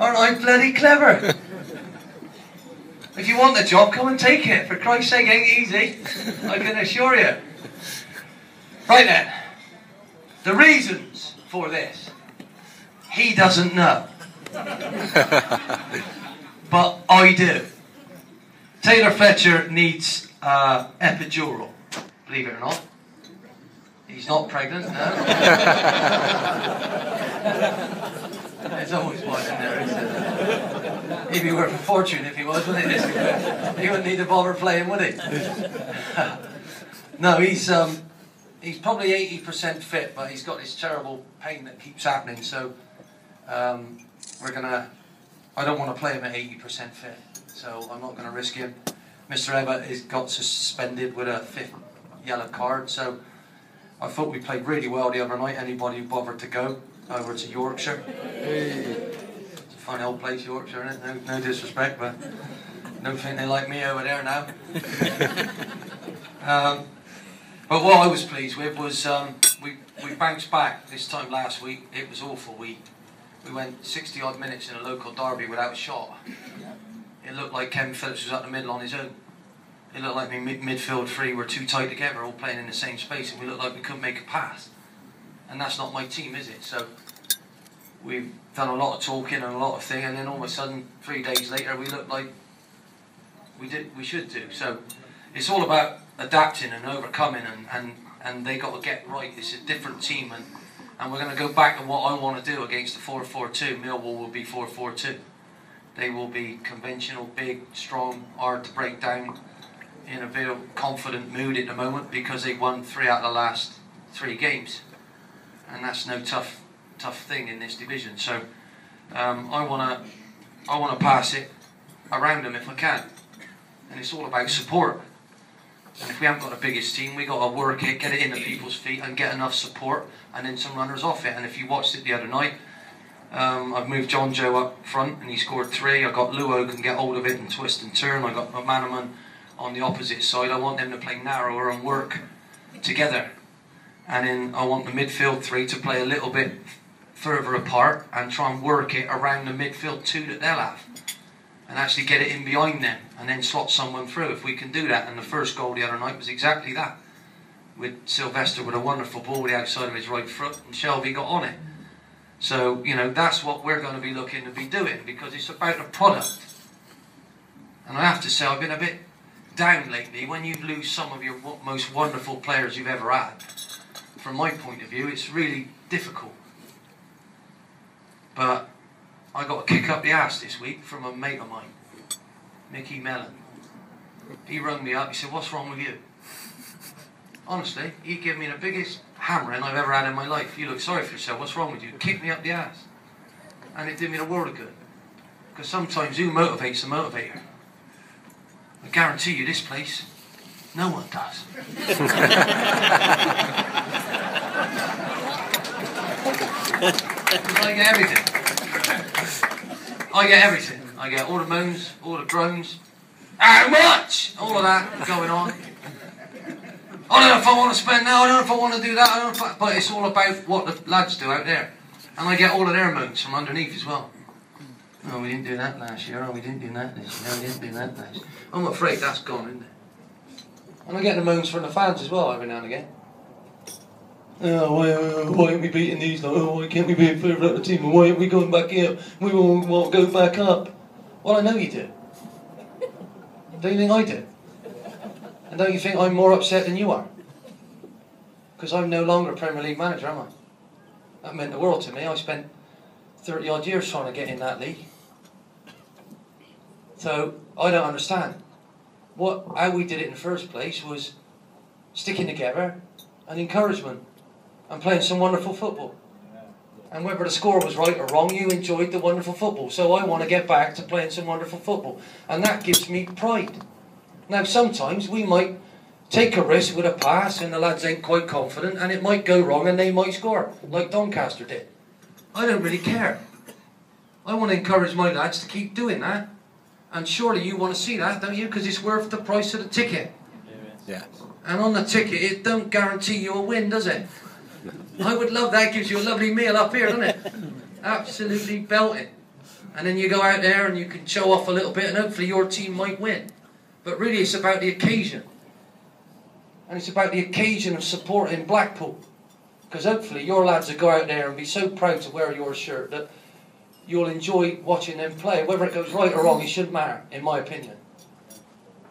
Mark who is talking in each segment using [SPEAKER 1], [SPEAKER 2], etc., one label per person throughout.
[SPEAKER 1] Aren't I bloody clever? If you want the job, come and take it. For Christ's sake, ain't easy. I can assure you. Right then. The reasons for this. He doesn't know. But I do. Taylor Fletcher needs epidural. Believe it or not. He's not pregnant, no. There's always one in there, isn't there? He'd be worth a fortune if he was, wouldn't he? He wouldn't need to bother playing, would he? No, he's probably 80% fit, but he's got this terrible pain that keeps happening, so I don't want to play him at 80% fit, so I'm not going to risk him. Mr. Evatt has got suspended with a 5th yellow card, so I thought we played really well the other night. Anybody who bothered to go over to Yorkshire. It's a funny old place, Yorkshire, isn't it? No disrespect, but don't think they like me over there now. But what I was pleased with was we bounced back this time last week. It was awful. We went 60 odd minutes in a local derby without a shot. It looked like Kevin Phillips was up the middle on his own. It looked like midfield three were too tight together, all playing in the same space, and we looked like we couldn't make a pass. And that's not my team, is it? So we've done a lot of talking and a lot of things, and then all of a sudden, 3 days later, we look like we should do. So it's all about adapting and overcoming, and they got to get right. It's a different team, and we're going to go back to what I want to do against the 4-4-2. Millwall will be 4-4-2. They will be conventional, big, strong, hard to break down, in a bit of confident mood at the moment because they won 3 out of the last 3 games, and that's no tough thing in this division. So I want to pass it around them if I can, and it's all about support. And if we haven't got the biggest team, we got to work it, get it into people's feet, and get enough support, and then some runners off it. And if you watched it the other night, I've moved John Joe up front, and he scored 3. I got Luo can get hold of it and twist and turn. I got McManaman on the opposite side. I want them to play narrower and work together. And then I want the midfield 3 to play a little bit further apart and try and work it around the midfield 2 that they'll have. And actually get it in behind them and then slot someone through if we can do that. And the first goal the other night was exactly that. With Sylvester with a wonderful ball with the outside of his right foot, and Shelby got on it. So, you know, that's what we're going to be looking to be doing, because it's about the product. And I have to say, I've been a bit down lately when you lose some of your most wonderful players you've ever had. From my point of view, it's really difficult. But I got a kick up the ass this week from a mate of mine, Mickey Mellon. He rung me up, he said, "What's wrong with you?" Honestly, he gave me the biggest hammering I've ever had in my life. "You look sorry for yourself, what's wrong with you?" Kicked me up the ass. And it did me the world of good. Because sometimes who motivates the motivator? I guarantee you this place, no one does. I get everything. I get everything. I get all the moans, all the groans. How much? All of that going on. I don't know if I want to spend now, I don't know if I want to do that, I don't know if but it's all about what the lads do out there. And I get all of their moans from underneath as well. "Oh, we didn't do that last year, oh, we didn't do that this year, we didn't do that last year." I'm afraid that's gone, isn't it? And I get the moans from the fans as well every now and again. "Oh, why aren't we beating these? Oh, why can't we be further up the team? Why aren't we going back here? We won't go back up." Well, I know you do. Don't you think I do? And don't you think I'm more upset than you are? Because I'm no longer a Premier League manager, am I? That meant the world to me. I spent 30 odd years trying to get in that league. So I don't understand. How we did it in the first place was sticking together and encouragement and playing some wonderful football. And whether the score was right or wrong, you enjoyed the wonderful football. So I want to get back to playing some wonderful football. And that gives me pride. Now sometimes we might take a risk with a pass and the lads ain't quite confident and it might go wrong and they might score, like Doncaster did. I don't really care. I want to encourage my lads to keep doing that. And surely you want to see that, don't you? Because it's worth the price of the ticket.
[SPEAKER 2] Yeah.
[SPEAKER 1] And on the ticket, it don't guarantee you a win, does it? I would love that. Gives you a lovely meal up here, doesn't it? Absolutely belting. And then you go out there and you can show off a little bit and hopefully your team might win. But really it's about the occasion. And it's about the occasion of supporting Blackpool. Because hopefully your lads will go out there and be so proud to wear your shirt that you'll enjoy watching them play. Whether it goes right or wrong, it shouldn't matter, in my opinion.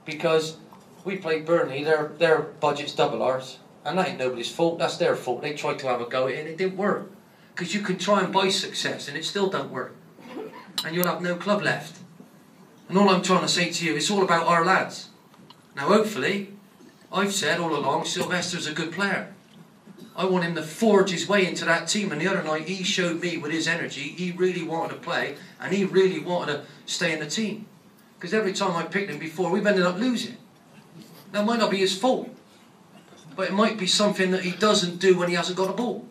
[SPEAKER 1] Because we played Burnley, their budget's double ours. And that ain't nobody's fault, that's their fault. They tried to have a go at it and it didn't work. Because you can try and buy success and it still don't work. And you'll have no club left. And all I'm trying to say to you, it's all about our lads. Now hopefully, I've said all along, Sylvester's a good player. I want him to forge his way into that team, and the other night he showed me with his energy, he really wanted to play, and he really wanted to stay in the team. Because every time I picked him before, we've ended up losing. That might not be his fault, but it might be something that he doesn't do when he hasn't got a ball.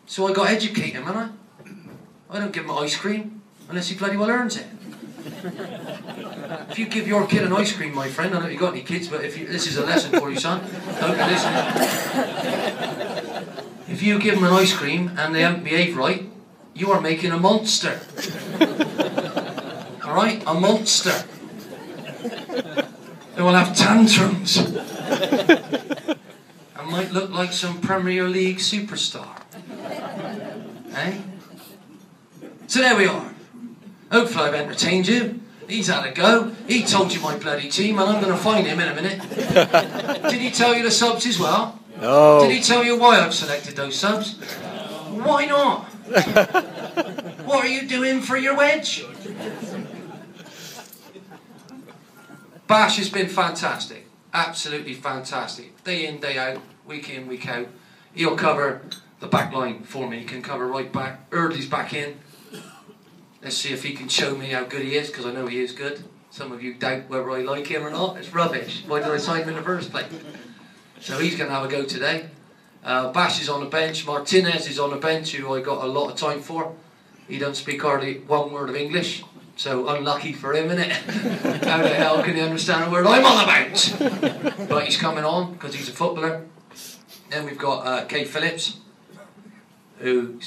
[SPEAKER 1] So I got to educate him, haven't I? I don't give him ice cream, unless he bloody well earns it. If you give your kid an ice cream, my friend, I don't know if you've got any kids, but this is a lesson for you, son. Don't listen. If you give them an ice cream and they haven't behaved right, you are making a monster. Alright? A monster. They will have tantrums. And might look like some Premier League superstar. Eh? So there we are. Hopefully I've entertained you. He's had a go. He told you my bloody team, and I'm going to find him in a minute. Did he tell you the subs as well?
[SPEAKER 2] No.
[SPEAKER 1] Did he tell you why I've selected those subs? Why not? What are you doing for your wedge? Bash has been fantastic. Absolutely fantastic. Day in, day out, week in, week out. He'll cover the back line for me. He can cover right back. Eardley's back in. Let's see if he can show me how good he is, because I know he is good. Some of you doubt whether I like him or not. It's rubbish. Why did I sign him in the first place? So he's going to have a go today. Bash is on the bench. Martinez is on the bench, who I got a lot of time for. He don't speak hardly one word of English, so unlucky for him, innit? How the hell can he understand a word I'm on about? But he's coming on, because he's a footballer. Then we've got Kay Phillips, who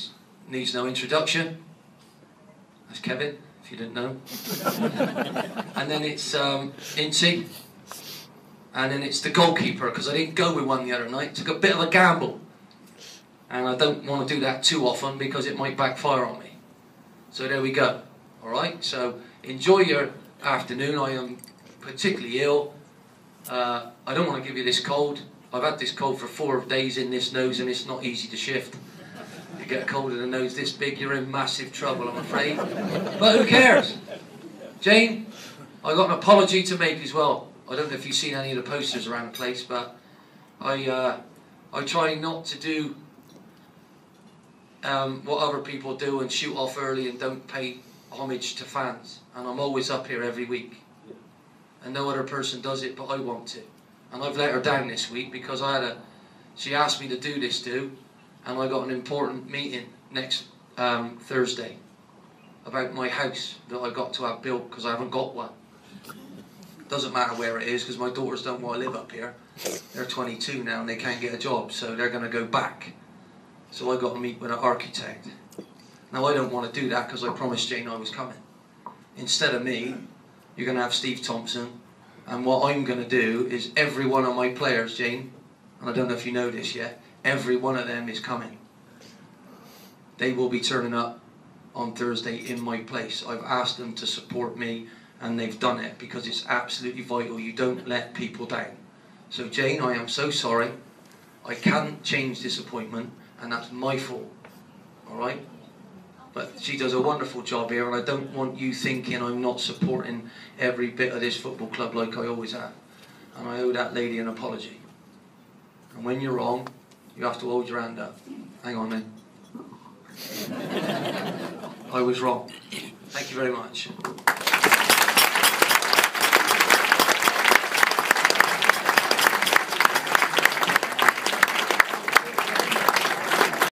[SPEAKER 1] needs no introduction. That's Kevin, if you didn't know. And then it's Incy. And then it's the goalkeeper, because I didn't go with one the other night. Took a bit of a gamble. And I don't want to do that too often because it might backfire on me. So there we go. Alright, so enjoy your afternoon. I am particularly ill. I don't want to give you this cold. I've had this cold for 4 days in this nose, and it's not easy to shift. You get a cold in the nose this big, you're in massive trouble, I'm afraid. But who cares? Jane, I got an apology to make as well. I don't know if you've seen any of the posters around the place, but I try not to do what other people do and shoot off early and don't pay homage to fans. And I'm always up here every week. And no other person does it, but I want to. And I've let her down this week because she asked me to do this too, and I got an important meeting next Thursday about my house that I got to have built because I haven't got one. Doesn't matter where it is, because my daughters don't want to live up here. They're 22 now and they can't get a job, so they're going to go back. So I got to meet with an architect. Now I don't want to do that because I promised Jane I was coming. Instead of me, you're going to have Steve Thompson, and what I'm going to do is every one of my players, Jane, and I don't know if you know this yet, every one of them is coming. They will be turning up on Thursday in my place. I've asked them to support me, and they've done it because it's absolutely vital. You don't let people down. So Jane, I am so sorry. I can't change this appointment, and that's my fault. Alright? But she does a wonderful job here, and I don't want you thinking I'm not supporting every bit of this football club like I always have. And I owe that lady an apology. And when you're wrong, you have to hold your hand up. Hang on then. I was wrong. Thank you very much.